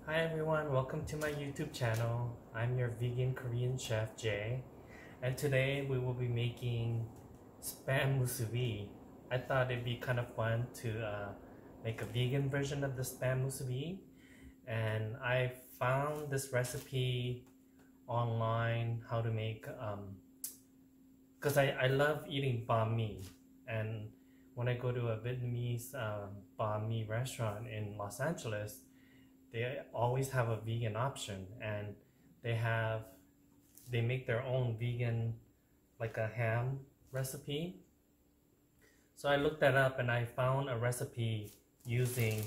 Hi everyone, welcome to my YouTube channel. I'm your vegan Korean chef Jay, and today we will be making spam musubi. I thought it'd be kind of fun to make a vegan version of the spam musubi, and I found this recipe online how to make because I love eating banh mi, and when I go to a Vietnamese banh mi restaurant in Los Angeles, they always have a vegan option, and they make their own vegan, like a ham recipe. So I looked that up and I found a recipe using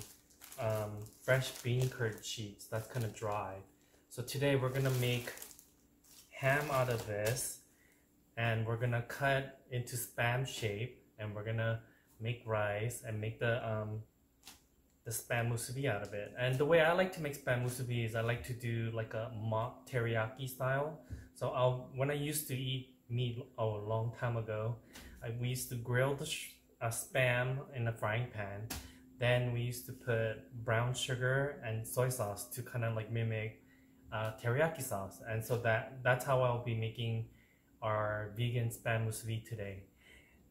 fresh bean curd sheets that's kind of dry. So today we're gonna make ham out of this, and we're gonna cut into spam shape, and we're gonna make rice and make the spam musubi out of it. And the way I like to make spam musubi is I like to do like a mock teriyaki style. So when I used to eat meat a long time ago, we used to grill the spam in a frying pan. Then we used to put brown sugar and soy sauce to kind of like mimic teriyaki sauce. And so that's how I'll be making our vegan spam musubi today.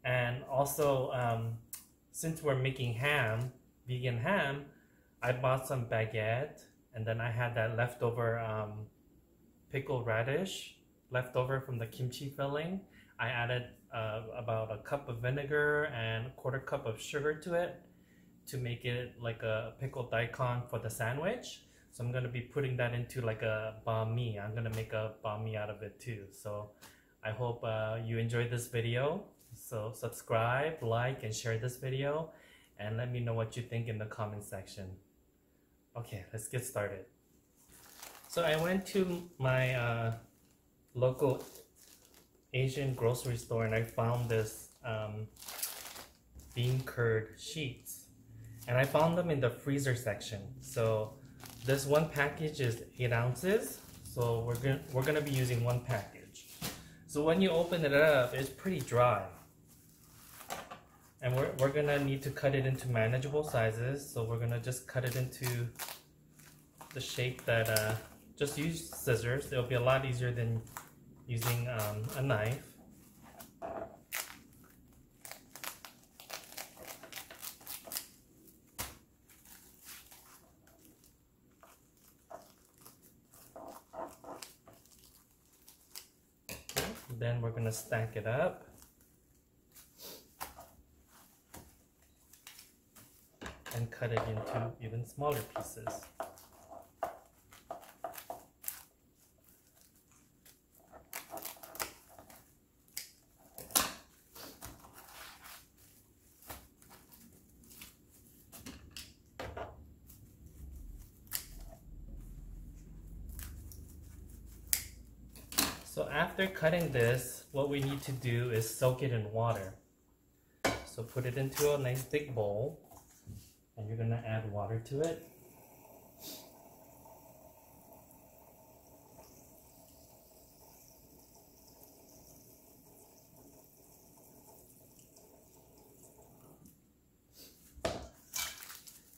And also, since we're making vegan ham, I bought some baguette, and then I had that leftover pickled radish leftover from the kimchi filling. I added about a cup of vinegar and a quarter cup of sugar to it to make it like a pickled daikon for the sandwich. So I'm gonna be putting that into like a banh mi. I'm gonna make a banh mi out of it too. So I hope you enjoyed this video. So subscribe, like, and share this video, and let me know what you think in the comment section. Okay, let's get started. So I went to my local Asian grocery store and I found this bean curd sheets, and I found them in the freezer section. So this one package is 8 ounces, so we're gonna be using one package. So when you open it up, it's pretty dry. And we're gonna need to cut it into manageable sizes. So we're gonna just cut it into the shape that, just use scissors. It'll be a lot easier than using a knife. Okay. Then we're gonna stack it up. And cut it into even smaller pieces. So after cutting this, what we need to do is soak it in water. So put it into a nice big bowl, and you're gonna add water to it.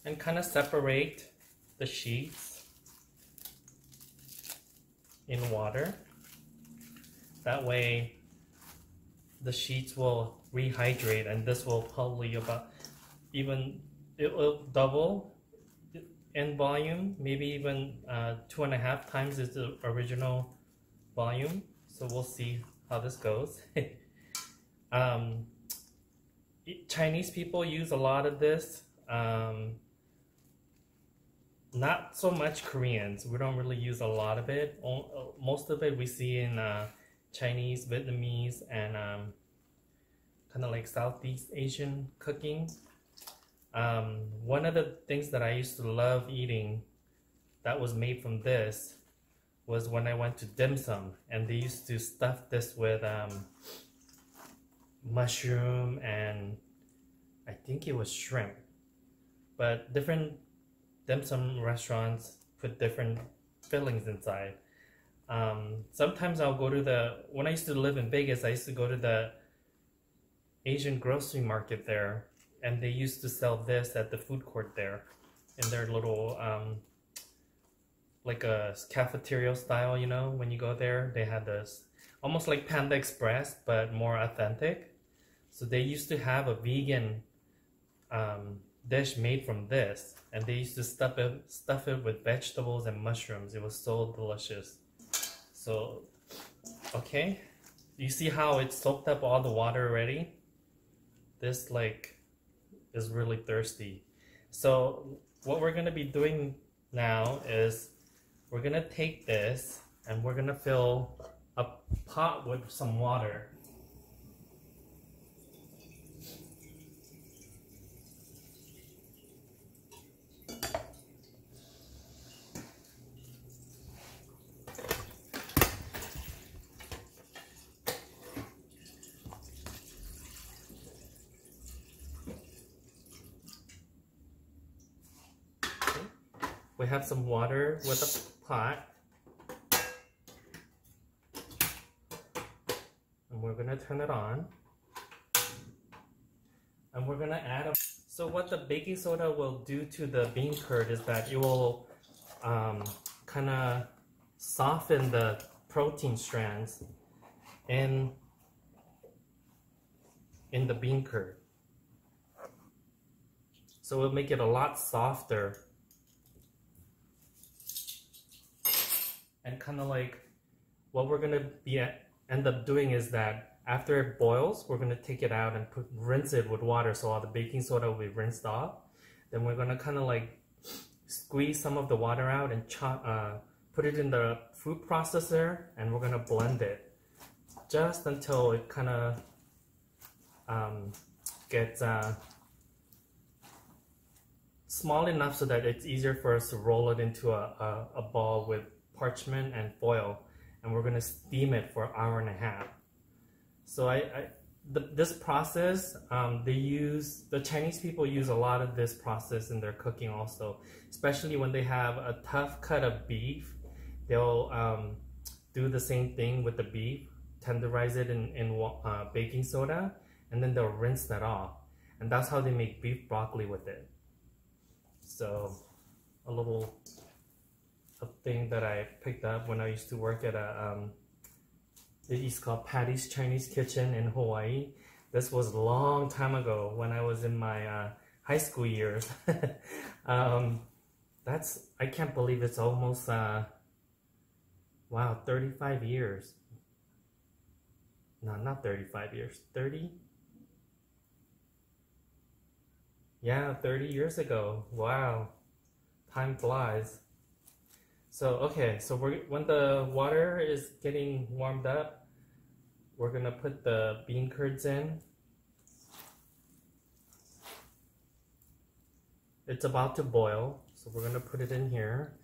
And kind of separate the sheets in water. That way the sheets will rehydrate, and this will probably it will double in volume, maybe even 2.5 times is the original volume. So we'll see how this goes. Chinese people use a lot of this. Not so much Koreans. We don't really use a lot of it. Most of it we see in Chinese, Vietnamese, and kind of like Southeast Asian cooking. One of the things that I used to love eating that was made from this was when I went to dim sum, and they used to stuff this with mushroom and I think it was shrimp. But different dim sum restaurants put different fillings inside. Sometimes I'll go to when I used to live in Vegas, I used to go to the Asian grocery market there, and they used to sell this at the food court there in their little like a cafeteria style, you know, when you go there, they had this almost like Panda Express, but more authentic. So they used to have a vegan dish made from this, and they used to stuff it with vegetables and mushrooms. It was so delicious. So, okay, you see how it soaked up all the water already? This like is really thirsty. So what we're gonna be doing now is we're gonna take this and we're gonna fill a pot with some water. We have some water with a pot, and we're gonna turn it on, and we're gonna add so what the baking soda will do to the bean curd is that it will kind of soften the protein strands in the bean curd, so it'll make it a lot softer. And kind of like what we're gonna end up doing is that after it boils, we're gonna take it out and rinse it with water, so all the baking soda will be rinsed off. Then we're gonna kind of like squeeze some of the water out and put it in the food processor, and we're gonna blend it just until it kind of gets small enough so that it's easier for us to roll it into a ball with parchment and foil, and we're gonna steam it for an hour and a half. So this process, the Chinese people use a lot of this process in their cooking also, especially when they have a tough cut of beef. They'll do the same thing with the beef, tenderize it in baking soda, and then they'll rinse that off, and that's how they make beef broccoli with it. So a thing that I picked up when I used to work at it's called Patty's Chinese Kitchen in Hawaii. This was a long time ago when I was in my high school years. I can't believe it's almost, wow, 35 years. No, not 35 years, 30? Yeah, 30 years ago. Wow, time flies. So okay, so when the water is getting warmed up, we're gonna put the bean curds in. It's about to boil, so we're gonna put it in here.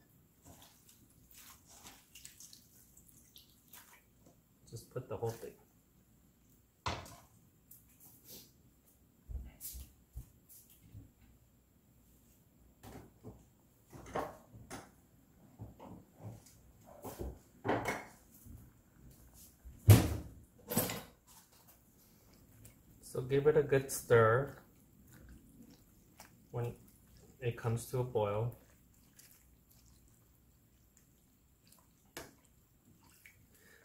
Just put the whole thing. So give it a good stir when it comes to a boil.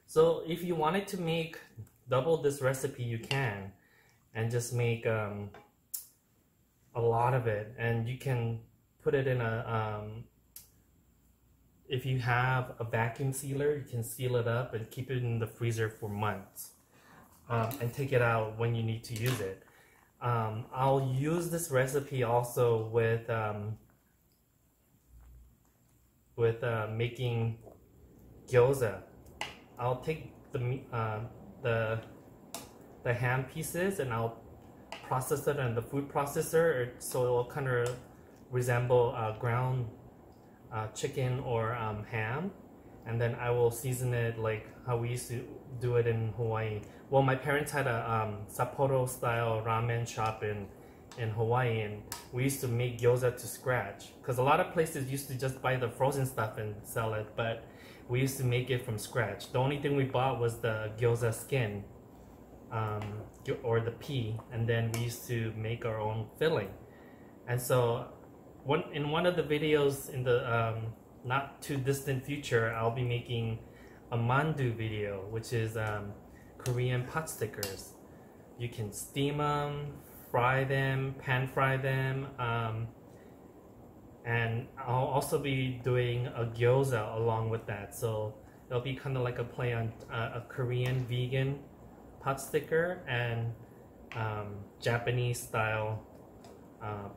So if you wanted to make double this recipe, you can, and just make a lot of it, and you can put it in if you have a vacuum sealer, you can seal it up and keep it in the freezer for months. And take it out when you need to use it. I'll use this recipe also with making gyoza. I'll take the ham pieces and I'll process it in the food processor, so it will kind of resemble ground chicken or ham, and then I will season it like how we used to do it in Hawaii. Well, my parents had a Sapporo style ramen shop in Hawaii, and we used to make gyoza to scratch, because a lot of places used to just buy the frozen stuff and sell it, but we used to make it from scratch. The only thing we bought was the gyoza skin, or the pea, and then we used to make our own filling. And so in one of the videos in the not too distant future, I'll be making a mandu video, which is Korean pot stickers. You can steam them, fry them, pan fry them, and I'll also be doing a gyoza along with that. So it'll be kind of like a play on a Korean vegan pot sticker and Japanese style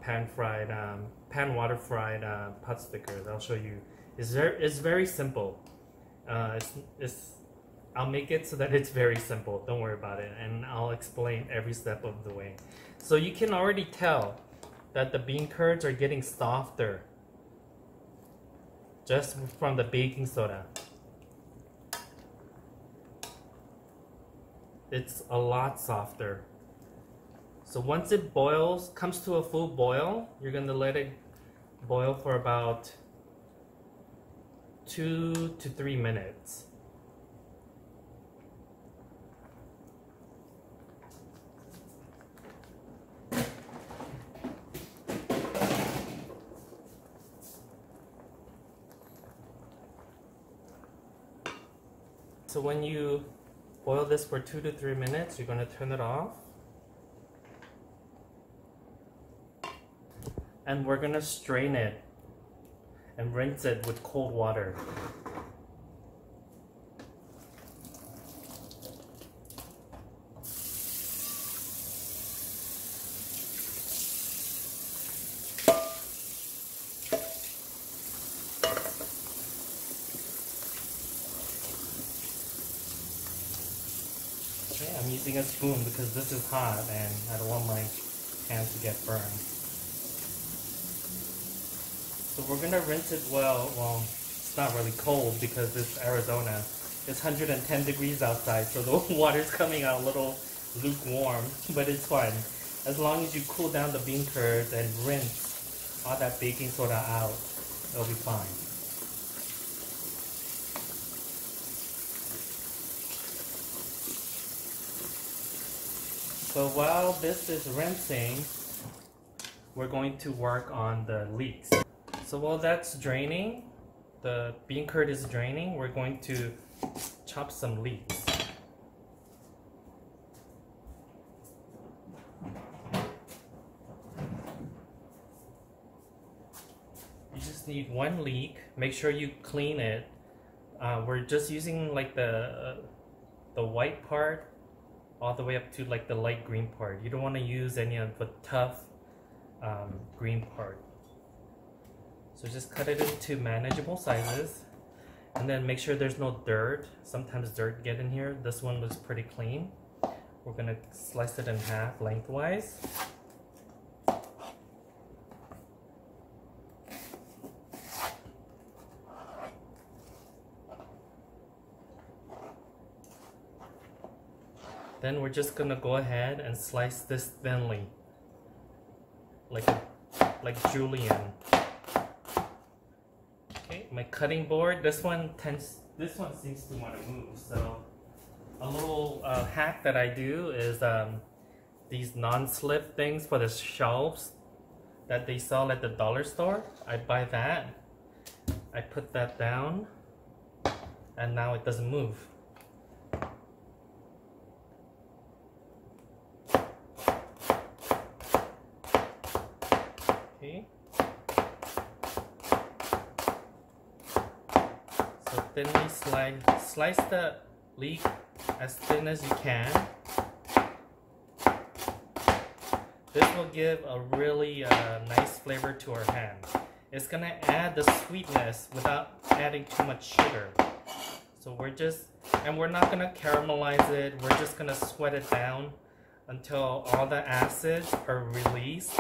pan water fried pot stickers. I'll show you. It's very simple. I'll make it so that it's very simple. Don't worry about it, and I'll explain every step of the way. So you can already tell that the bean curds are getting softer just from the baking soda. It's a lot softer. So once it boils, comes to a full boil, you're gonna let it boil for about 2 to 3 minutes. So when you boil this for 2 to 3 minutes, you're gonna turn it off. And we're gonna strain it and rinse it with cold water. Okay, I'm using a spoon because this is hot and I don't want my hands to get burned. So we're gonna rinse it well. It's not really cold because it's Arizona. It's 110 degrees outside, so the water's coming out a little lukewarm, but it's fine. As long as you cool down the bean curds and rinse all that baking soda out, it'll be fine. So while this is rinsing, we're going to work on the leeks. So while that's draining, the bean curd is draining, we're going to chop some leeks. You just need 1 leek. Make sure you clean it. We're just using like the white part all the way up to like the light green part. You don't want to use any of the tough green part. So just cut it into manageable sizes, and then make sure there's no dirt. Sometimes dirt get in here. This one looks pretty clean. We're gonna slice it in half lengthwise. Then we're just gonna go ahead and slice this thinly, like julienne. Okay, my cutting board. This one seems to want to move. So a little hack that I do is these non-slip things for the shelves that they sell at the dollar store. I buy that. I put that down, and now it doesn't move. Okay. So thinly slice the leek as thin as you can. This will give a really nice flavor to our ham. It's gonna add the sweetness without adding too much sugar. So we're not gonna caramelize it. We're just gonna sweat it down until all the acids are released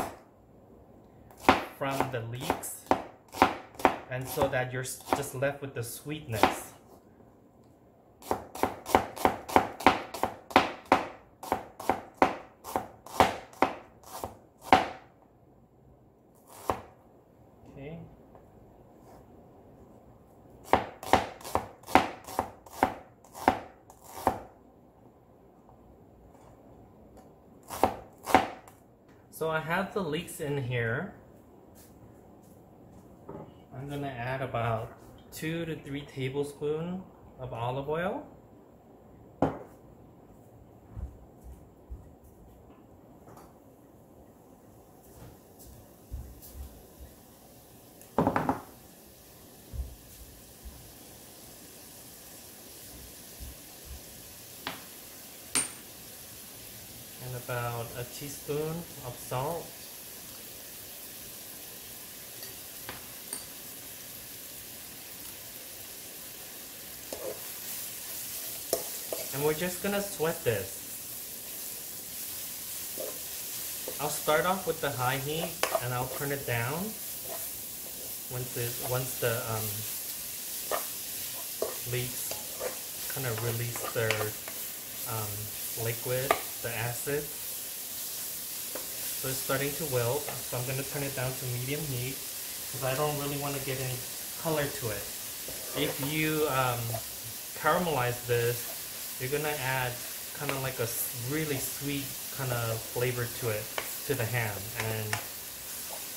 from the leeks, and so that you're just left with the sweetness. Okay. So I have the leeks in here. I'm gonna add about 2 to 3 tablespoons of olive oil. And about a teaspoon of salt. And we're just gonna sweat this. I'll start off with the high heat and I'll turn it down once the leeks kind of release their liquid, the acid. So it's starting to wilt, so I'm gonna turn it down to medium heat because I don't really want to get any color to it. If you caramelize this, you're gonna add kind of like a really sweet kind of flavor to it, to the ham, and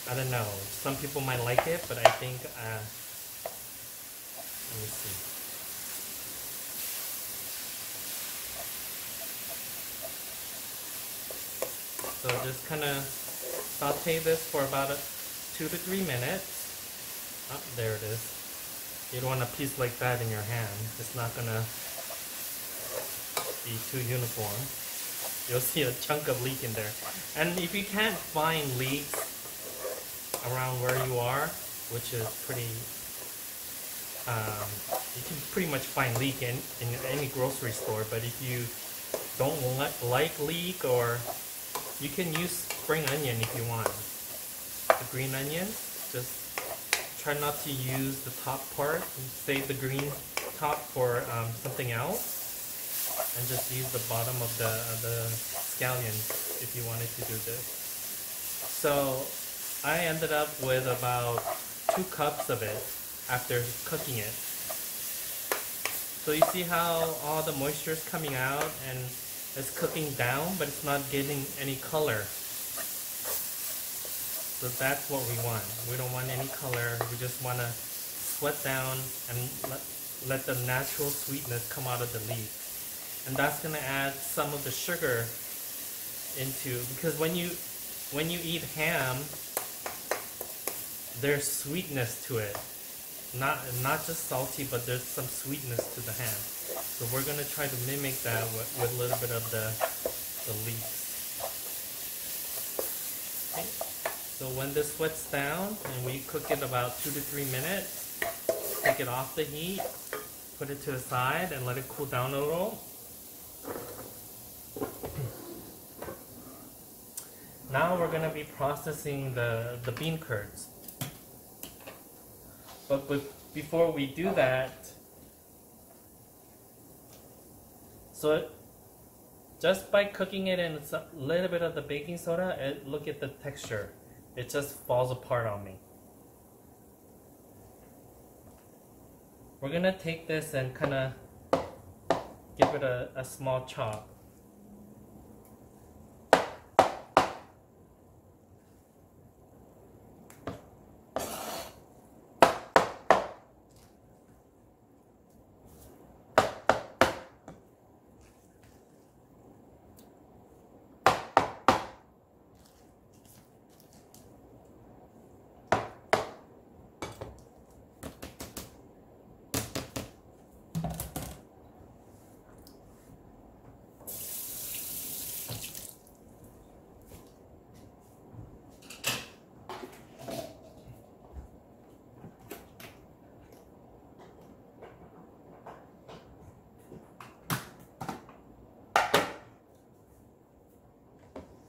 I don't know, some people might like it, but I think let me see. So just kind of saute this for about 2 to 3 minutes. Oh, there it is. You don't want a piece like that in your ham. It's not gonna be too uniform. You'll see a chunk of leek in there. And if you can't find leeks around where you are, which is pretty, you can pretty much find leek in any grocery store, but if you don't like leek, or you can use spring onion if you want. The green onion, just try not to use the top part, save the green top for something else. And just use the bottom of the scallion if you wanted to do this. So I ended up with about 2 cups of it after cooking it. So you see how all the moisture is coming out and it's cooking down, but it's not getting any color. So that's what we want. We don't want any color. We just want to sweat down and let the natural sweetness come out of the leek. And that's gonna add some of the sugar into, because when you eat ham, there's sweetness to it. Not just salty, but there's some sweetness to the ham. So we're gonna try to mimic that with a little bit of the leeks. Okay. So when this sweats down and we cook it about 2 to 3 minutes, take it off the heat, put it to the side and let it cool down a little. Now we're going to be processing the bean curds. But before we do that, so just by cooking it in a little bit of the baking soda, look at the texture. It just falls apart on me. We're going to take this and kind of give it a small chop.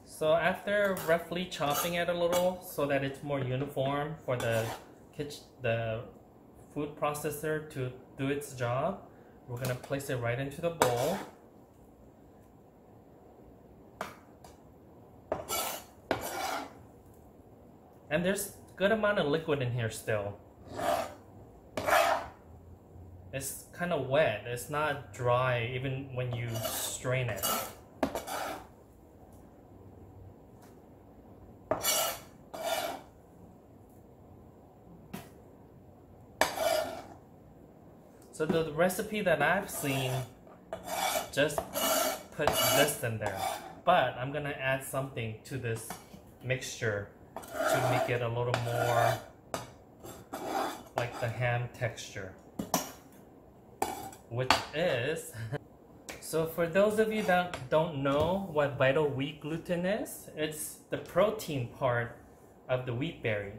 So after roughly chopping it a little so that it's more uniform for the food processor to do its job, we're going to place it right into the bowl. And there's a good amount of liquid in here still. It's kind of wet. It's not dry even when you strain it. So the recipe that I've seen just put this in there, but I'm gonna add something to this mixture to make it a little more like the ham texture, which is so for those of you that don't know what vital wheat gluten is, it's the protein part of the wheat berry.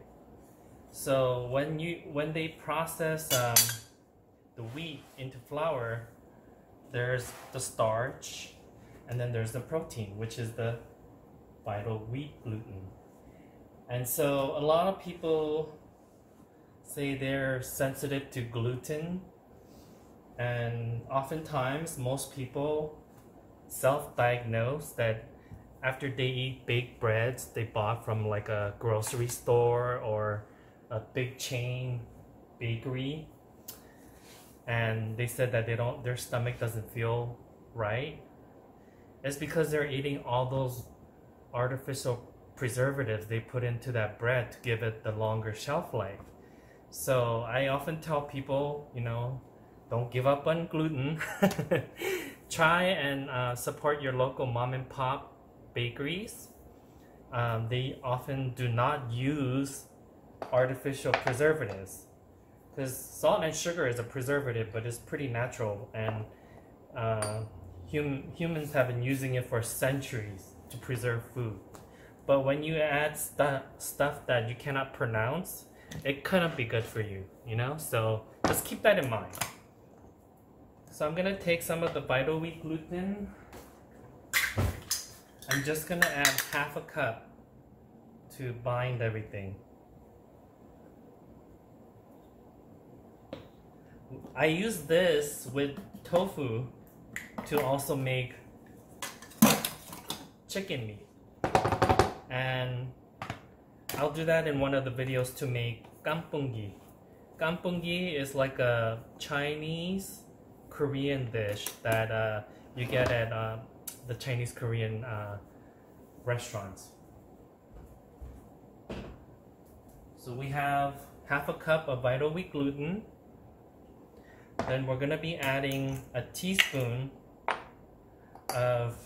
So when they process the wheat into flour, there's the starch and then there's the protein, which is the vital wheat gluten. And so a lot of people say they're sensitive to gluten, and oftentimes most people self-diagnose that after they eat baked breads they bought from like a grocery store or a big chain bakery, and they said that their stomach doesn't feel right. It's because they're eating all those artificial preservatives they put into that bread to give it the longer shelf life. So I often tell people, you know, don't give up on gluten. Try and support your local mom and pop bakeries. They often do not use artificial preservatives, because salt and sugar is a preservative, but it's pretty natural, and humans have been using it for centuries to preserve food. But when you add stuff that you cannot pronounce, it couldn't be good for you, you know? So just keep that in mind. So I'm gonna take some of the vital wheat gluten. I'm just gonna add half a cup to bind everything. I use this with tofu to also make chicken meat, and I'll do that in one of the videos to make kampungi. Kampungi is like a Chinese Korean dish that you get at the Chinese Korean restaurants. So we have half a cup of vital wheat gluten. Then we're going to be adding a teaspoon of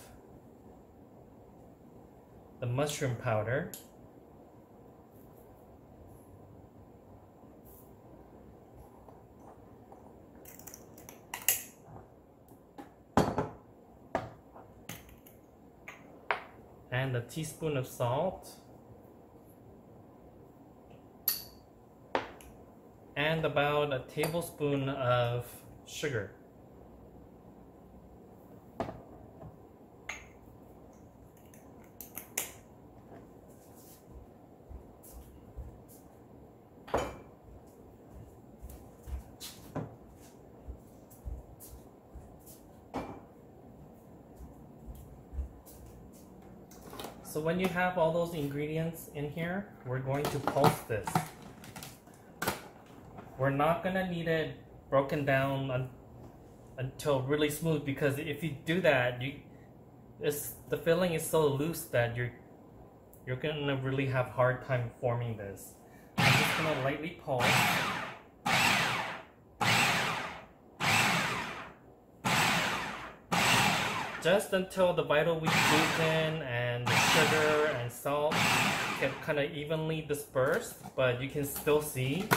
the mushroom powder. And a teaspoon of salt. And about a tablespoon of sugar. So when you have all those ingredients in here, we're going to pulse this. We're not gonna need it broken down until really smooth, because if you do that, the filling is so loose that you're gonna really have a hard time forming this. I'm just gonna lightly pulse. Just until the vital wheat gluten and the sugar and salt get kind of evenly dispersed, but you can still see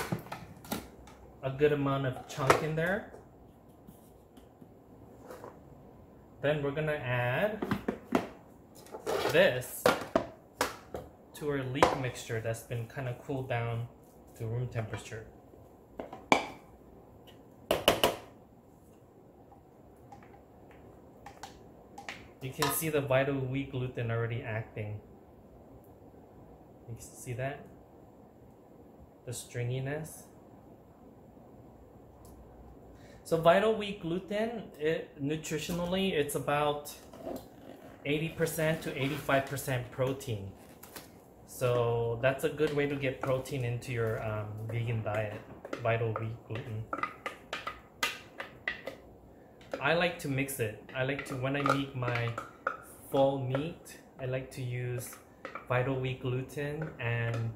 a good amount of chunk in there. Then we're gonna add this to our leek mixture that's been kind of cooled down to room temperature. You can see the vital wheat gluten already acting. You can see that? The stringiness. So vital wheat gluten, nutritionally, it's about 80% to 85% protein. So that's a good way to get protein into your vegan diet, vital wheat gluten. I like to mix it. When I make my full meat, I like to use vital wheat gluten and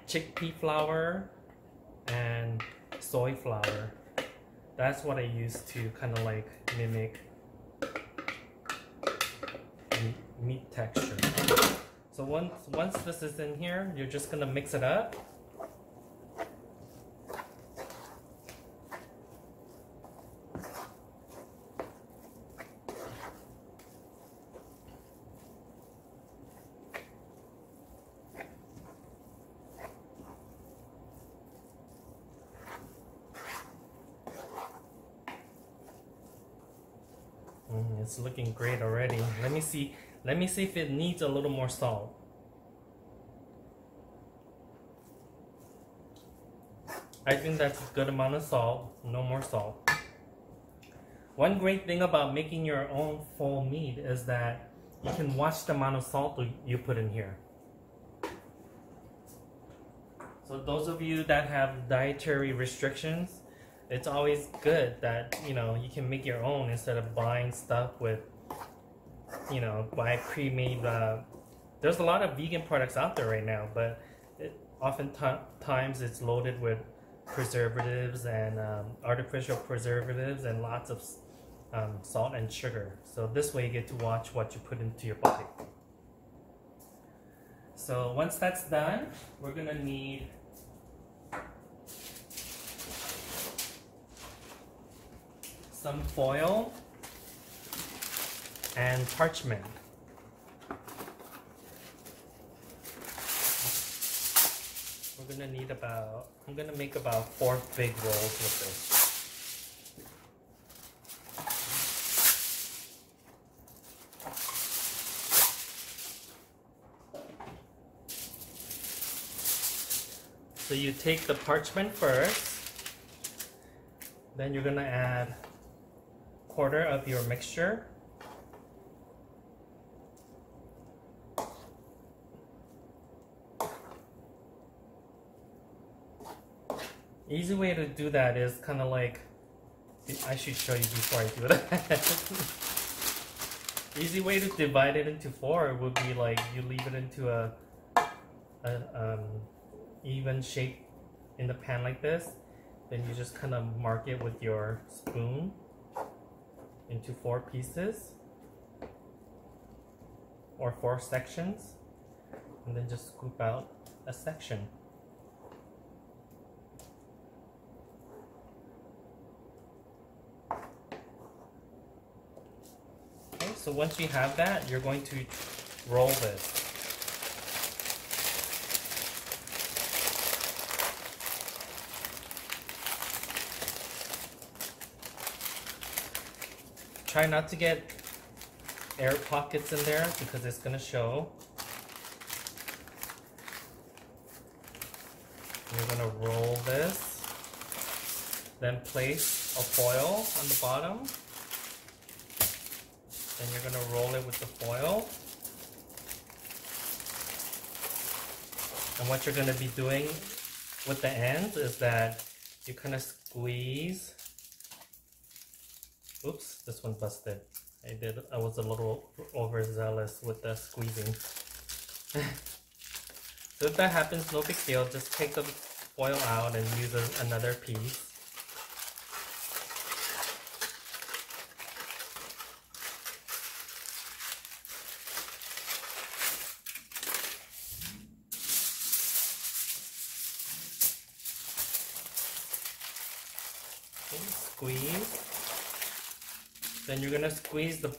chickpea flour and soy flour. That's what I use to kind of like mimic meat texture. So once this is in here, you're just gonna mix it up. It's looking great already. Let me see if it needs a little more salt. I think that's a good amount of salt, no more salt. One great thing about making your own pho meat is that you can watch the amount of salt you put in here. So those of you that have dietary restrictions, it's always good that, you know, you can make your own instead of buying stuff with, you know, buy pre-made. There's a lot of vegan products out there right now, but oftentimes it's loaded with preservatives and artificial preservatives and lots of salt and sugar. So this way you get to watch what you put into your body. So once that's done, we're gonna need some foil and parchment. We're gonna need I'm gonna make about 4 big rolls with this. So you take the parchment first, then you're gonna add 1/4 of your mixture. Easy way to do that is kind of like, I should show you before I do that. Easy way to divide it into 4 would be like you leave it into a even shape in the pan like this. Then you just kind of mark it with your spoon into 4 pieces or 4 sections, and then just scoop out a section. Okay, so once you have that, you're going to roll this. Try not to get air pockets in there because it's going to show. You're going to roll this, then place a foil on the bottom. Then you're going to roll it with the foil. And what you're going to be doing with the ends is that you kind of squeeze. Oops, this one busted. I was a little overzealous with the squeezing. So if that happens, no big deal. Just take the foil out and use another piece. Okay, squeeze. Then you're gonna squeeze the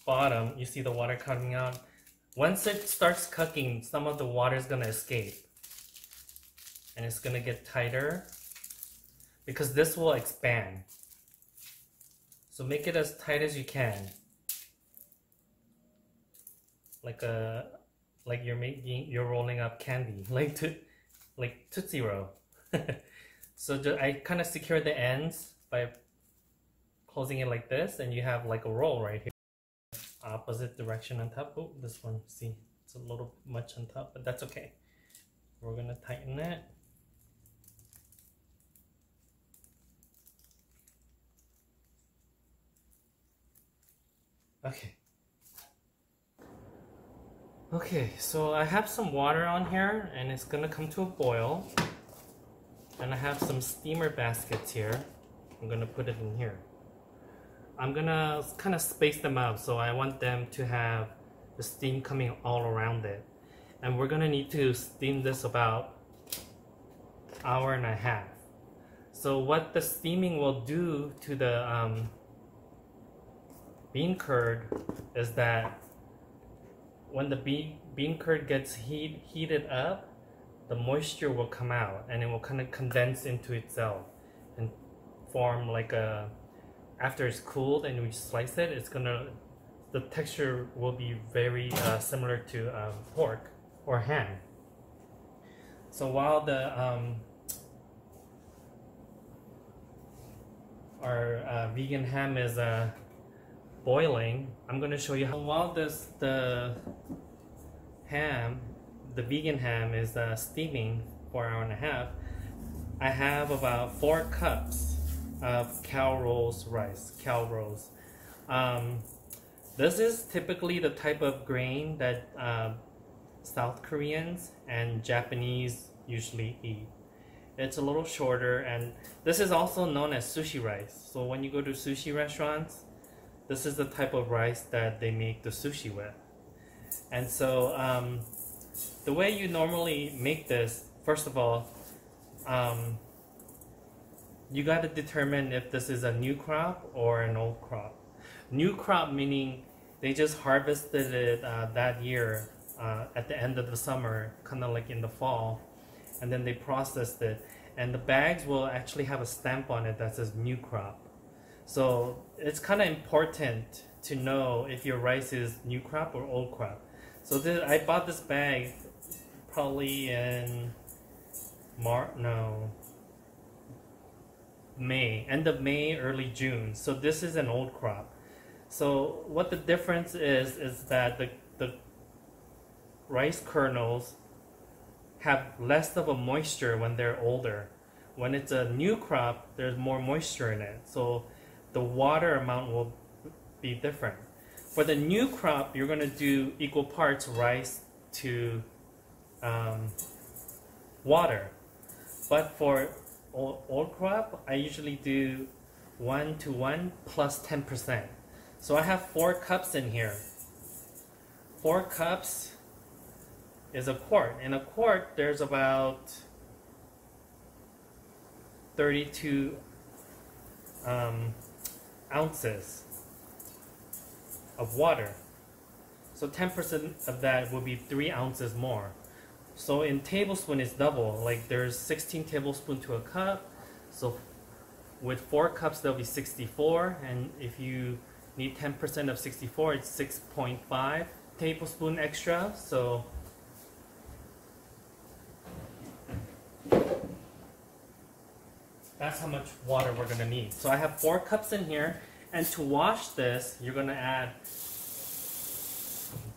bottom. You see the water coming out. Once it starts cooking, some of the water is gonna escape. And it's gonna get tighter because this will expand. So make it as tight as you can. Like you're rolling up candy, like Tootsie Roll. So I kind of secure the ends by closing it like this, and you have like a roll right here. Opposite direction on top. Oh, this one, see, it's a little much on top, but that's okay. We're gonna tighten it. Okay, so I have some water on here and it's gonna come to a boil. And I have some steamer baskets here. I'm gonna put it in here. I'm gonna kind of space them out, so I want them to have the steam coming all around it. And we're gonna need to steam this about an hour and a half. So what the steaming will do to the bean curd is that when the bean curd gets heated up, the moisture will come out and it will kind of condense into itself and form like a, after it's cooled and we slice it, it's gonna, the texture will be very similar to pork or ham. So while the our vegan ham is boiling, I'm going to show you how, while the vegan ham is steaming for an hour and a half, I have about 4 cups of cow rolls rice. This is typically the type of grain that South Koreans and Japanese usually eat. It's a little shorter, and this is also known as sushi rice. So when you go to sushi restaurants, this is the type of rice that they make the sushi with. And so the way you normally make this, first of all, you got to determine if this is a new crop or an old crop. New crop meaning they just harvested it that year at the end of the summer, kind of like in the fall, and then they processed it, and the bags will actually have a stamp on it that says new crop. So it's kind of important to know if your rice is new crop or old crop. So I bought this bag probably in May, end of May, early June. So this is an old crop. So what the difference is that the rice kernels have less of a moisture when they're older. When it's a new crop, there's more moisture in it, so the water amount will be different. For the new crop, you're going to do equal parts rice to water. But for old crop, I usually do 1:1 plus 10%. So I have 4 cups in here. 4 cups is a quart. In a quart, there's about 32 ounces of water. So 10% of that will be 3 ounces more. So in tablespoon, it's double. Like there's 16 tablespoons to a cup. So with 4 cups, there'll be 64. And if you need 10% of 64, it's 6.5 tablespoon extra. So that's how much water we're going to need. So I have 4 cups in here, and to wash this, you're going to add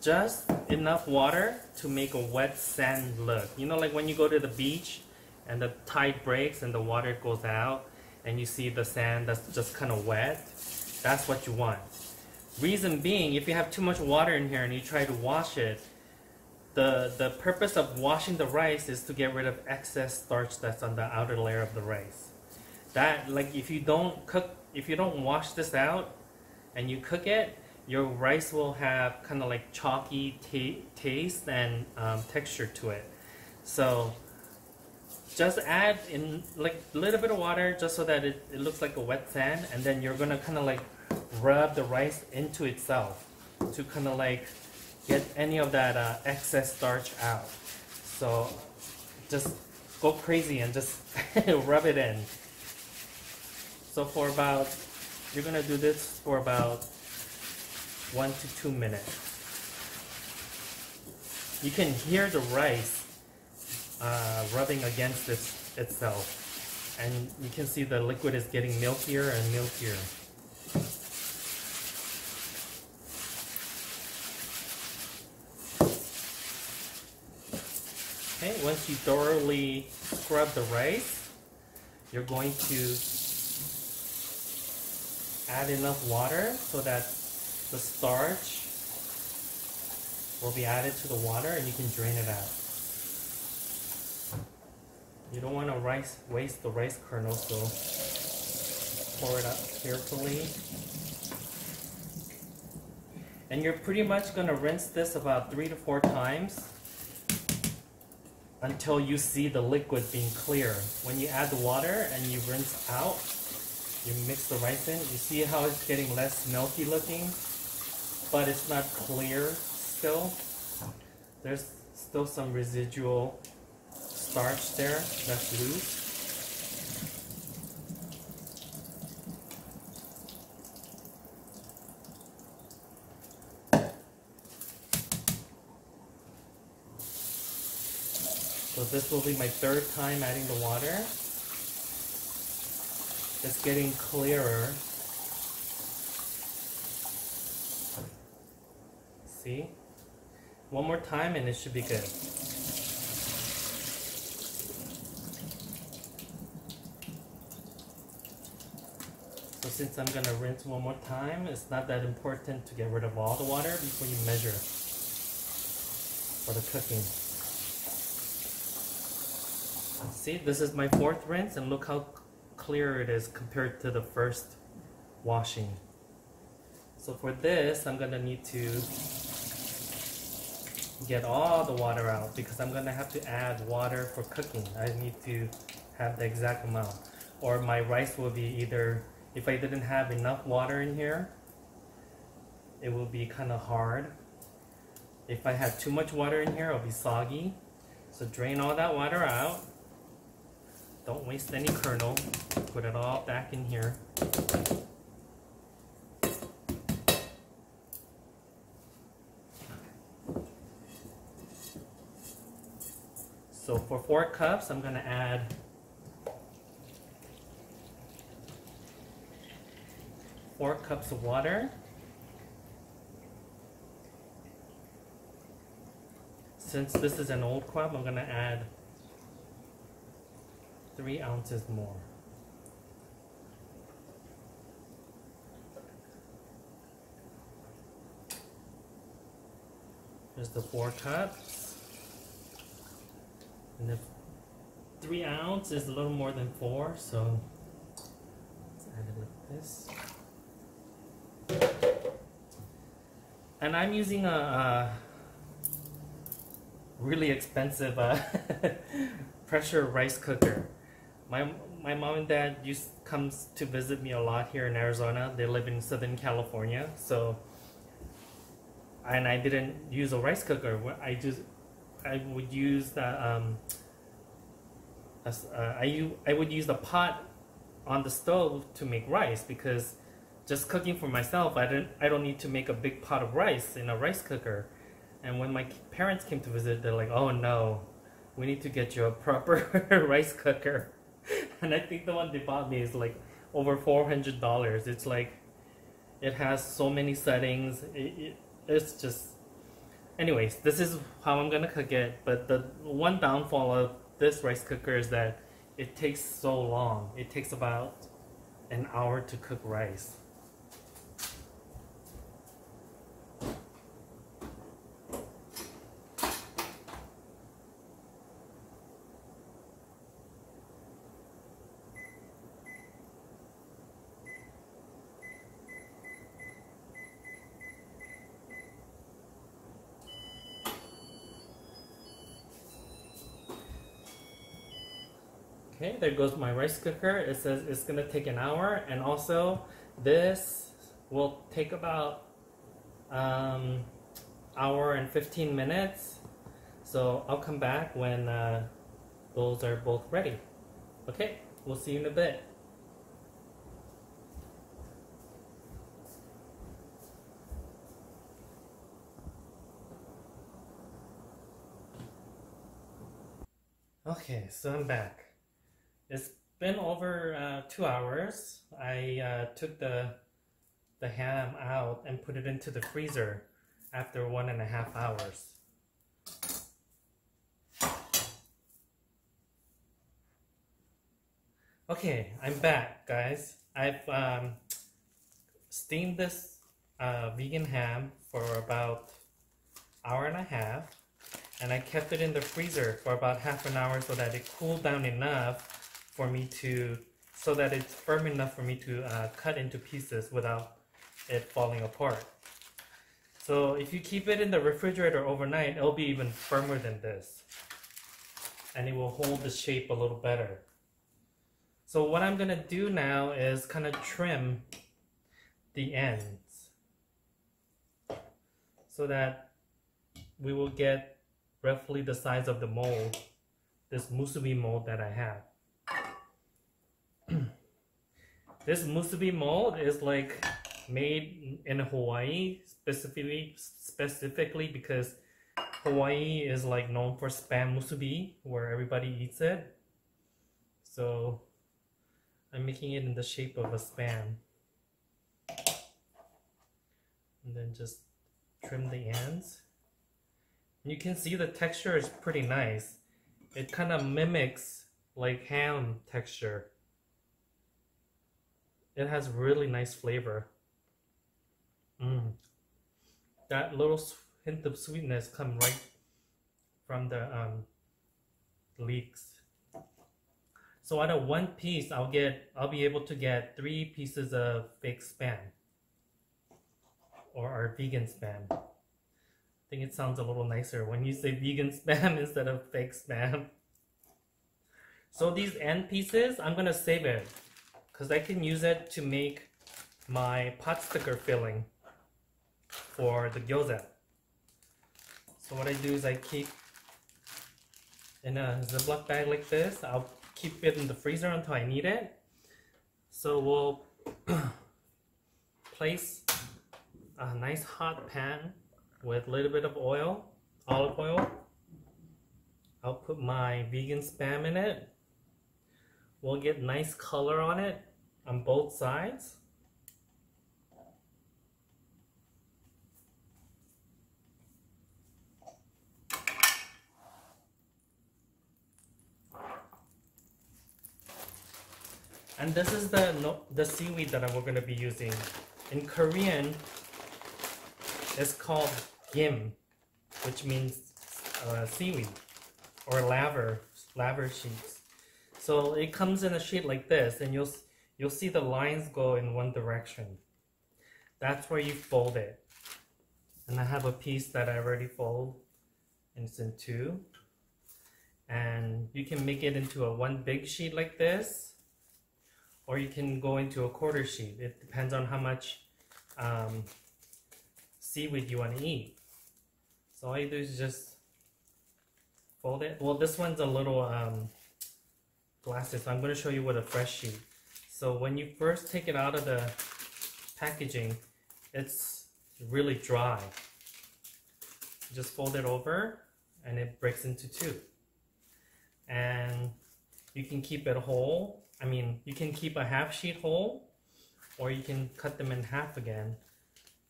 just enough water to make a wet sand look. You know, like when you go to the beach and the tide breaks and the water goes out and you see the sand that's just kind of wet, that's what you want. Reason being, if you have too much water in here and you try to wash it, the purpose of washing the rice is to get rid of excess starch that's on the outer layer of the rice. That, like, if you don't wash this out and you cook it, your rice will have kind of like chalky taste and texture to it. So just add in like a little bit of water just so that it looks like a wet sand, and then you're gonna kind of like rub the rice into itself to kind of like get any of that excess starch out. So just go crazy and just rub it in. So for about, you're gonna do this for about 1 to 2 minutes. You can hear the rice rubbing against itself, and you can see the liquid is getting milkier and milkier. Okay, once you thoroughly scrub the rice, you're going to add enough water so that the starch will be added to the water and you can drain it out. You don't want to waste the rice kernels, so pour it out carefully. And you're pretty much going to rinse this about 3 to 4 times until you see the liquid being clear. When you add the water and you rinse out, you mix the rice in, you see how it's getting less milky looking, but it's not clear still. There's still some residual starch there that's loose. So this will be my 3rd time adding the water. It's getting clearer. See? One more time and it should be good. So since I'm gonna rinse one more time, it's not that important to get rid of all the water before you measure for the cooking. See, this is my 4th rinse and look how clear it is compared to the first washing. So for this, I'm gonna need to get all the water out because I'm gonna have to add water for cooking. I need to have the exact amount, or my rice will be either, if I didn't have enough water in here, it will be kind of hard. If I had too much water in here, it'll be soggy. So drain all that water out. Don't waste any kernel. Put it all back in here. So for 4 cups, I'm gonna add 4 cups of water. Since this is an old crop, I'm gonna add 3 ounces more. There's the 4 cups. And the 3 ounce is a little more than 4, so let's add it like this. And I'm using a really expensive pressure rice cooker. My mom and dad comes to visit me a lot here in Arizona. They live in Southern California, so I didn't use a rice cooker. I would use the I would use the pot on the stove to make rice, because just cooking for myself, I don't need to make a big pot of rice in a rice cooker. And when my parents came to visit, they're like, "Oh no, we need to get you a proper rice cooker." And I think the one they bought me is like over $400. It's like, it has so many settings. It's just, anyways, this is how I'm gonna cook it. But the one downfall of this rice cooker is that it takes so long. It takes about an hour to cook rice. Okay, there goes my rice cooker. It says it's gonna take an hour, and also this will take about hour and 15 minutes. So I'll come back when those are both ready. Okay, we'll see you in a bit. Okay, so I'm back. It's been over 2 hours. I took the ham out and put it into the freezer after 1.5 hours. Okay, I'm back, guys. I've steamed this vegan ham for about 1.5 hours, and I kept it in the freezer for about half an hour so that it cooled down enough for me to so that it's firm enough for me to cut into pieces without it falling apart. So if you keep it in the refrigerator overnight, it'll be even firmer than this. And it will hold the shape a little better. So what I'm gonna do now is kind of trim the ends so that we will get roughly the size of the mold, this musubi mold that I have. This musubi mold is like made in Hawaii specifically because Hawaii is like known for spam musubi, where everybody eats it. So I'm making it in the shape of a spam. And then just trim the ends. And you can see the texture is pretty nice. It kind of mimics like ham texture. It has really nice flavor. That little hint of sweetness comes right from the leeks. So out of one piece, I'll be able to get 3 pieces of fake spam, or our vegan spam. I think it sounds a little nicer when you say vegan spam instead of fake spam. So these end pieces, I'm gonna save it because I can use it to make my pot sticker filling for the gyoza. So what I do is I keep in a Ziploc bag like this. I'll keep it in the freezer until I need it. So we'll place a nice hot pan with a little bit of oil, olive oil. I'll put my vegan spam in it. We'll get nice color on it on both sides. And this is the seaweed that we're going to be using. In Korean, it's called gim, which means seaweed or laver sheets. So it comes in a sheet like this, and you'll see the lines go in one direction. That's where you fold it. And I have a piece that I already fold, and it's in 2. And you can make it into a one big sheet like this, or you can go into a quarter sheet. It depends on how much seaweed you want to eat. So all you do is just fold it. Well, this one's a little blasted, so I'm going to show you with a fresh sheet. So when you first take it out of the packaging, it's really dry. Just fold it over and it breaks into 2. And you can keep it whole. I mean, you can keep a half sheet whole, or you can cut them in half again.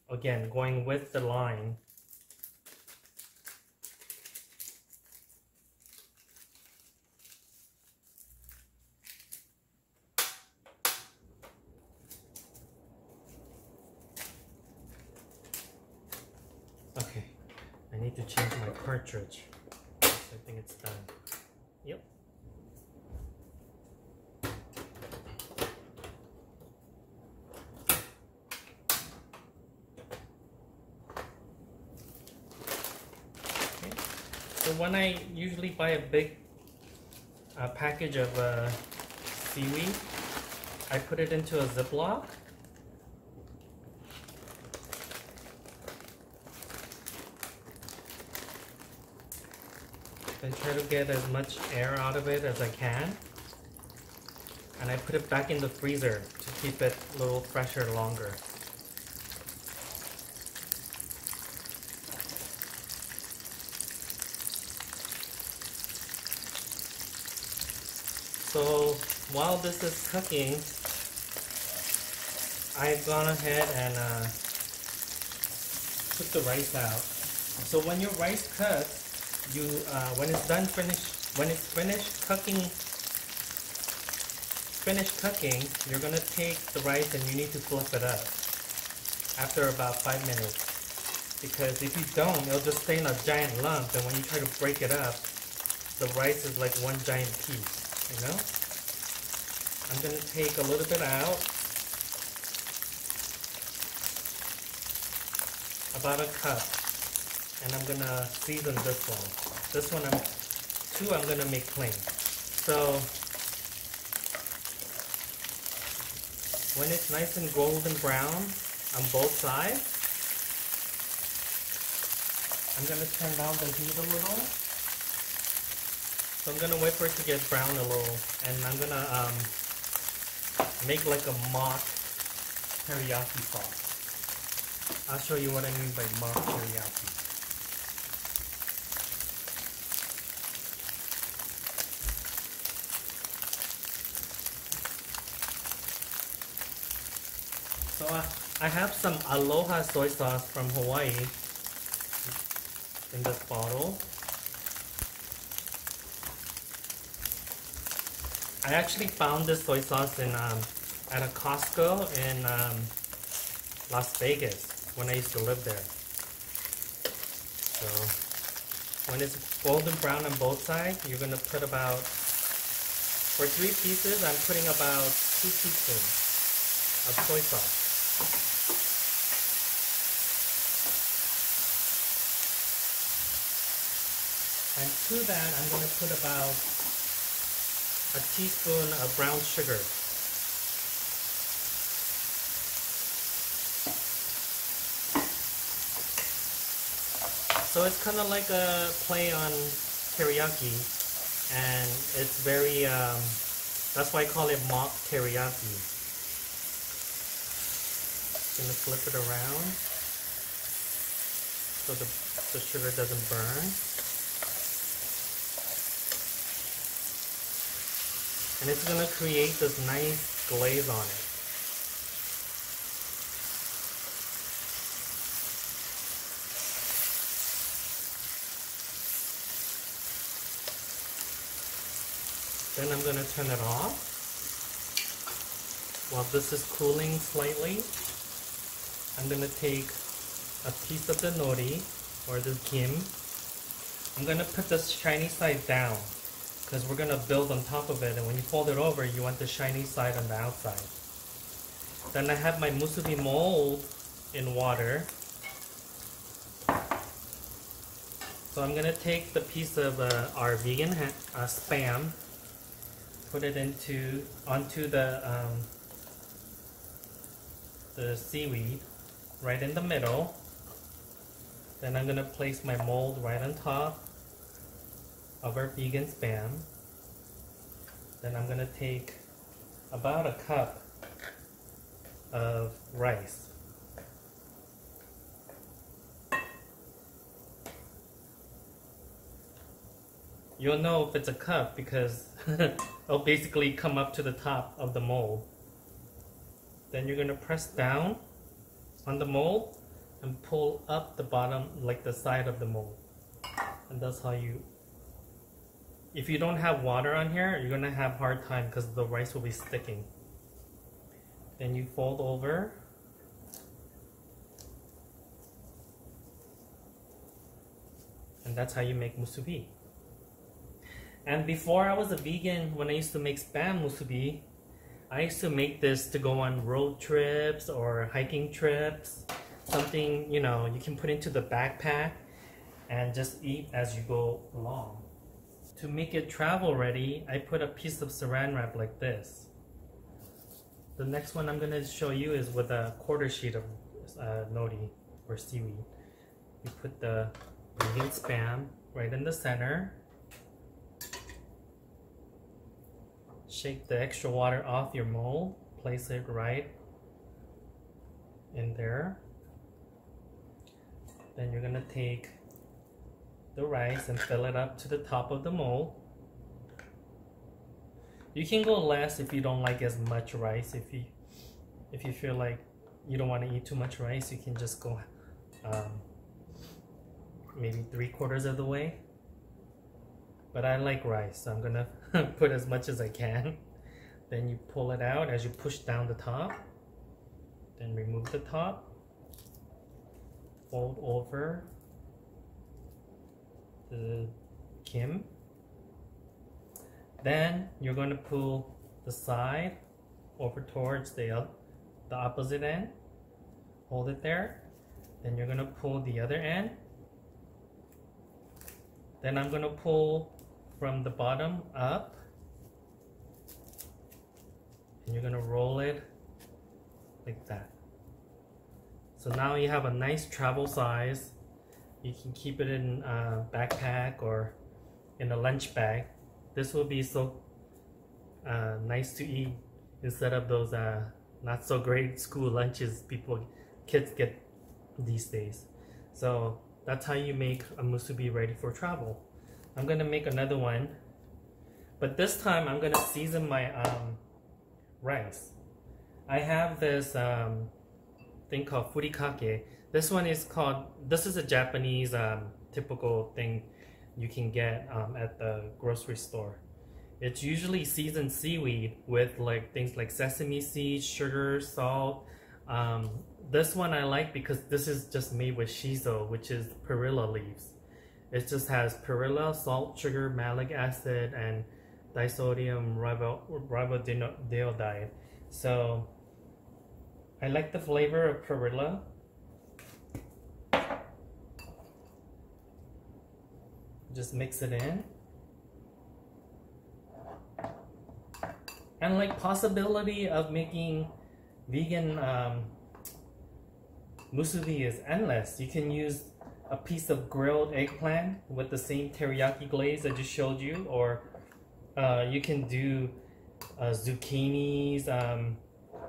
Again, going with the line. Okay, I need to change my cartridge. I think it's done. Yep. So when I usually buy a big package of seaweed, I put it into a Ziploc. I try to get as much air out of it as I can. And I put it back in the freezer to keep it a little fresher longer. So while this is cooking, I've gone ahead and took the rice out. So when your rice cooks, you when it's finished cooking, you're gonna take the rice and you need to fluff it up after about 5 minutes. Because if you don't, it'll just stay in a giant lump, and when you try to break it up, the rice is like one giant piece, you know? I'm gonna take a little bit out, about a cup, and I'm gonna season this one. This one, I'm gonna make plain. So when it's nice and golden brown on both sides, I'm gonna turn down the heat a little. So I'm gonna wait for it to get brown a little, and I'm gonna make like a mock teriyaki sauce. I'll show you what I mean by mock teriyaki. So I have some Aloha soy sauce from Hawaii in this bottle. I actually found this soy sauce in at a Costco in Las Vegas when I used to live there. So when it's golden brown on both sides, you're gonna put about, for 3 pieces, I'm putting about 2 teaspoons of soy sauce. And to that, I'm gonna put about a teaspoon of brown sugar. So it's kind of like a play on teriyaki, and it's very, that's why I call it mock teriyaki. Gonna flip it around so the sugar doesn't burn. And it's gonna create this nice glaze on it. Then I'm gonna turn it off while this is cooling slightly. I'm gonna take a piece of the nori or the kim. I'm gonna put the shiny side down because we're gonna build on top of it, and when you fold it over, you want the shiny side on the outside. Then I have my musubi mold in water. So I'm gonna take the piece of our vegan spam, put it onto the seaweed right in the middle. Then I'm gonna place my mold right on top of our vegan spam. Then I'm gonna take about a cup of rice. You'll know if it's a cup because it'll basically come up to the top of the mold. Then you're gonna press down on the mold and pull up the bottom, like the side of the mold. And that's how you, if you don't have water on here, you're gonna have a hard time because the rice will be sticking. Then you fold over. And that's how you make musubi. And before I was a vegan, when I used to make spam musubi, I used to make this to go on road trips or hiking trips. Something, you know, you can put into the backpack and just eat as you go along. To make it travel ready, I put a piece of saran wrap like this. The next one I'm gonna show you is with a quarter sheet of nori or seaweed. You put the vegan spam right in the center. Shake the extra water off your mold. Place it right in there. Then you're gonna take the rice and fill it up to the top of the mold. You can go less if you don't like as much rice. If you feel like you don't want to eat too much rice, you can just go maybe 3/4 of the way. But I like rice, so I'm gonna put as much as I can. Then you pull it out as you push down the top. Then remove the top. Fold over the kim. Then you're going to pull the side over towards the opposite end. Hold it there. Then you're gonna pull the other end. Then I'm gonna pull from the bottom up. And you're gonna roll it like that. So now you have a nice travel size. You can keep it in a backpack or in a lunch bag. This will be so nice to eat instead of those not so great school lunches kids get these days. So that's how you make a musubi ready for travel. I'm gonna make another one, but this time I'm gonna season my rice. I have this thing called furikake. This is a Japanese typical thing you can get at the grocery store. It's usually seasoned seaweed with things like sesame seeds, sugar, salt. This one I like because this is just made with shiso, which is perilla leaves. It just has perilla, salt, sugar, malic acid, and disodium ribodiode. So I like the flavor of perilla. Just mix it in. And possibility of making vegan musubi is endless. You can use a piece of grilled eggplant with the same teriyaki glaze I just showed you, or you can do zucchinis,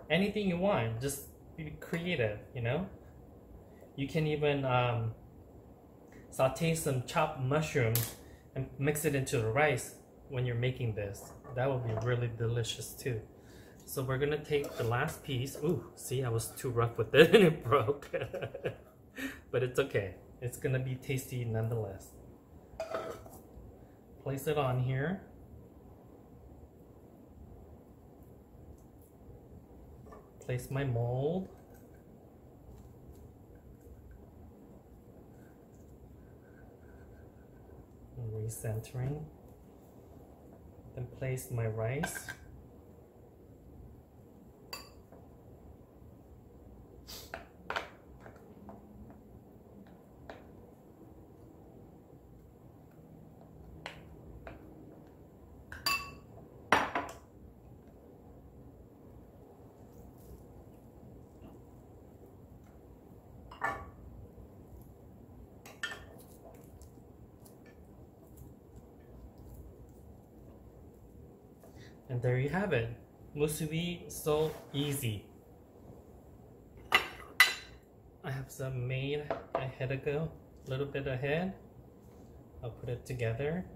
anything you want. Just be creative, you know. You can even saute some chopped mushrooms and mix it into the rice when you're making this. That would be really delicious too. So we're gonna take the last piece. Ooh, see, I was too rough with it and it broke. But it's okay. It's gonna be tasty nonetheless. Place it on here. Place my mold. And recentering. Then place my rice. And there you have it. Musubi, so easy. I have some made ahead ago, a little bit ahead. I'll put it together.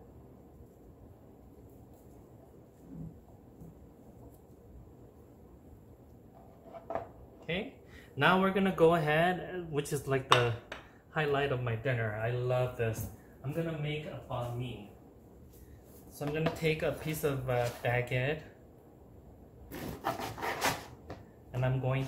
Okay, now we're gonna go ahead, which is like the highlight of my dinner. I love this. I'm gonna make a banh mi. So I'm gonna take a piece of baguette and I'm gonna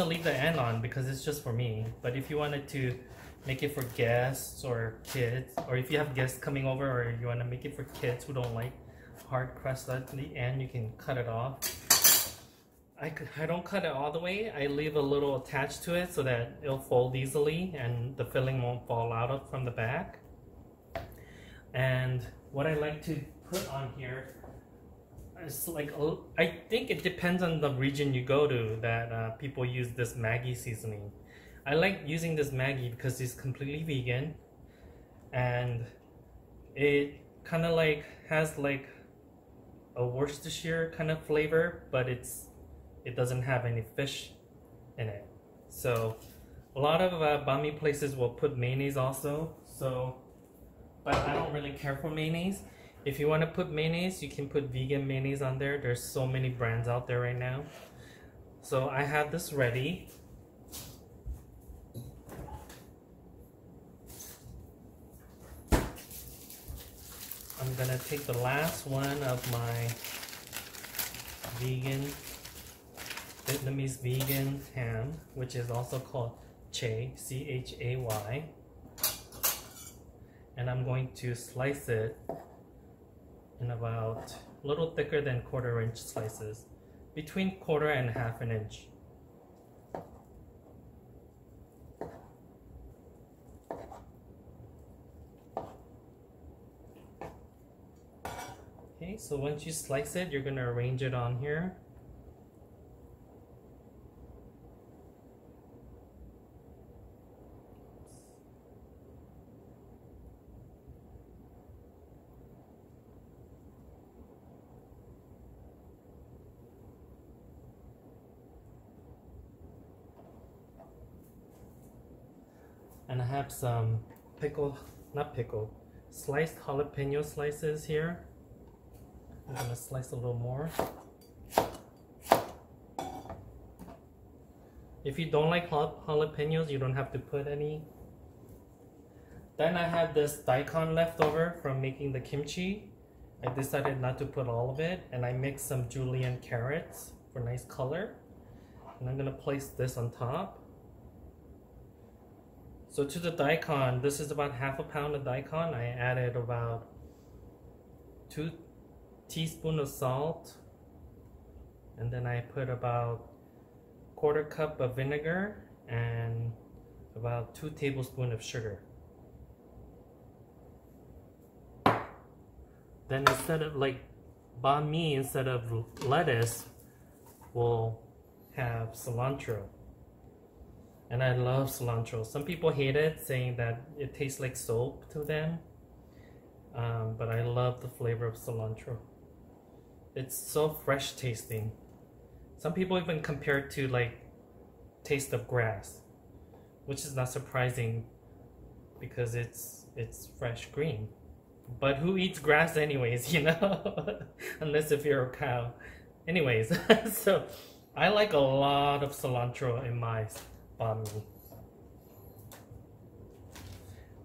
leave the end on because it's just for me. But if you wanted to make it for guests or kids, or if you have guests coming over, or you wanna make it for kids who don't like hard crust at the end, you can cut it off. I don't cut it all the way. I leave a little attached to it so that it'll fold easily and the filling won't fall out from the back. And what I like to put on here is I think it depends on the region you go to that people use this Maggi seasoning. I like using this Maggi because it's completely vegan and it kind of has a Worcestershire kind of flavor, but it doesn't have any fish in it. So a lot of banh mi places will put mayonnaise also. But I don't really care for mayonnaise. If you want to put mayonnaise, you can put vegan mayonnaise on there. There's so many brands out there right now. So I have this ready. I'm gonna take the last one of my Vietnamese vegan ham, which is also called Chay, C-H-A-Y. And I'm going to slice it in about a little thicker than 1/4 inch slices, between 1/4 and 1/2 an inch. Okay, so once you slice it, you're going to arrange it on here. And I have some sliced jalapeno slices here. I'm gonna slice a little more. If you don't like jalapenos, you don't have to put any. Then I have this daikon left over from making the kimchi. I decided not to put all of it, and I mixed some julienne carrots for nice color. And I'm gonna place this on top. So to the daikon, this is about 1/2 pound of daikon. I added about 2 teaspoons of salt, and then I put about 1/4 cup of vinegar and about 2 tablespoons of sugar. Then instead of banh mi, instead of lettuce, we'll have cilantro. And I love cilantro. Some people hate it, saying that it tastes like soap to them. But I love the flavor of cilantro. It's so fresh tasting. Some people even compare it to taste of grass, which is not surprising because it's fresh green. But who eats grass anyways, you know? Unless if you're a cow. Anyways, so I like a lot of cilantro in my banh mi.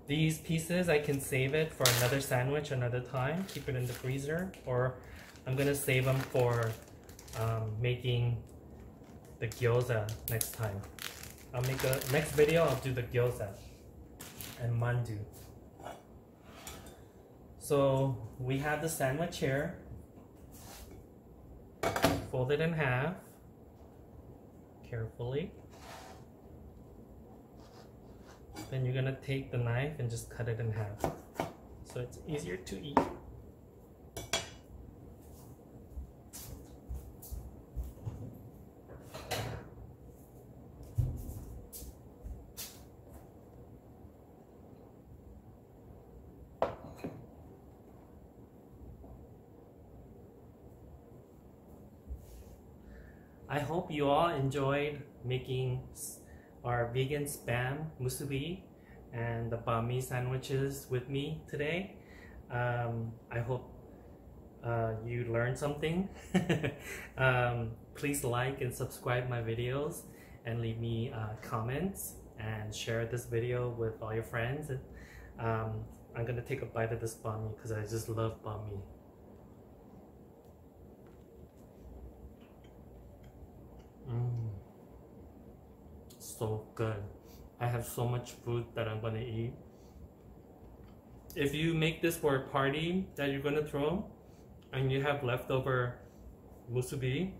These pieces, I can save it for another sandwich another time, keep it in the freezer, or I'm gonna save them for making the gyoza next time. I'll make a next video, I'll do the gyoza and mandu. So we have the sandwich here, fold it in half carefully. Then you're gonna take the knife and just cut it in half so it's easier to eat. I hope you all enjoyed making our vegan spam musubi and the banh mi sandwiches with me today. I hope you learned something. Please like and subscribe my videos and leave me comments and share this video with all your friends. I'm gonna take a bite of this banh mi because I just love banh mi. So good. I have so much food that I'm gonna eat. If you make this for a party that you're gonna throw and you have leftover musubi,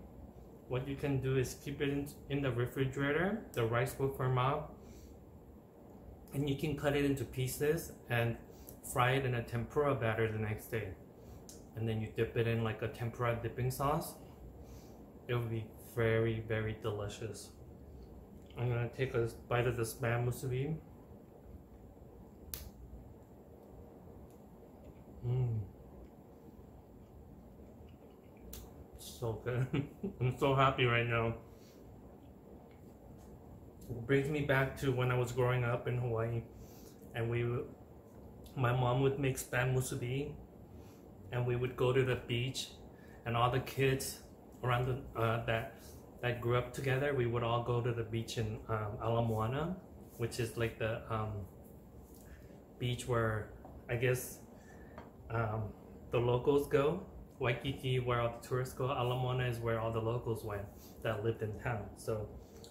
what you can do is keep it in the refrigerator. The rice will firm up and you can cut it into pieces and fry it in a tempura batter the next day. And then you dip it in like a tempura dipping sauce. It will be very, very delicious. I'm gonna take a bite of the spam musubi. So good. I'm so happy right now. It brings me back to when I was growing up in Hawaii, and my mom would make spam musubi, and we would go to the beach, and all the kids around that grew up together, we would all go to the beach in Ala Moana, which is like the beach where I guess the locals go. Waikiki, where all the tourists go. Ala Moana is where all the locals went that lived in town. So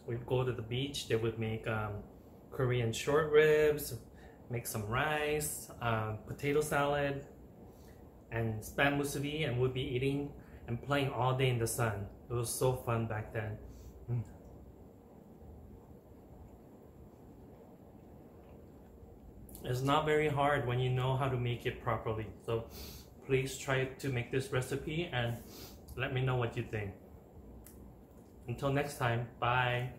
we'd go to the beach. They would make Korean short ribs, make some rice, potato salad, and spam musubi, and we'd be eating and playing all day in the sun. It was so fun back then. It's not very hard when you know how to make it properly. So please try to make this recipe and let me know what you think. Until next time, bye.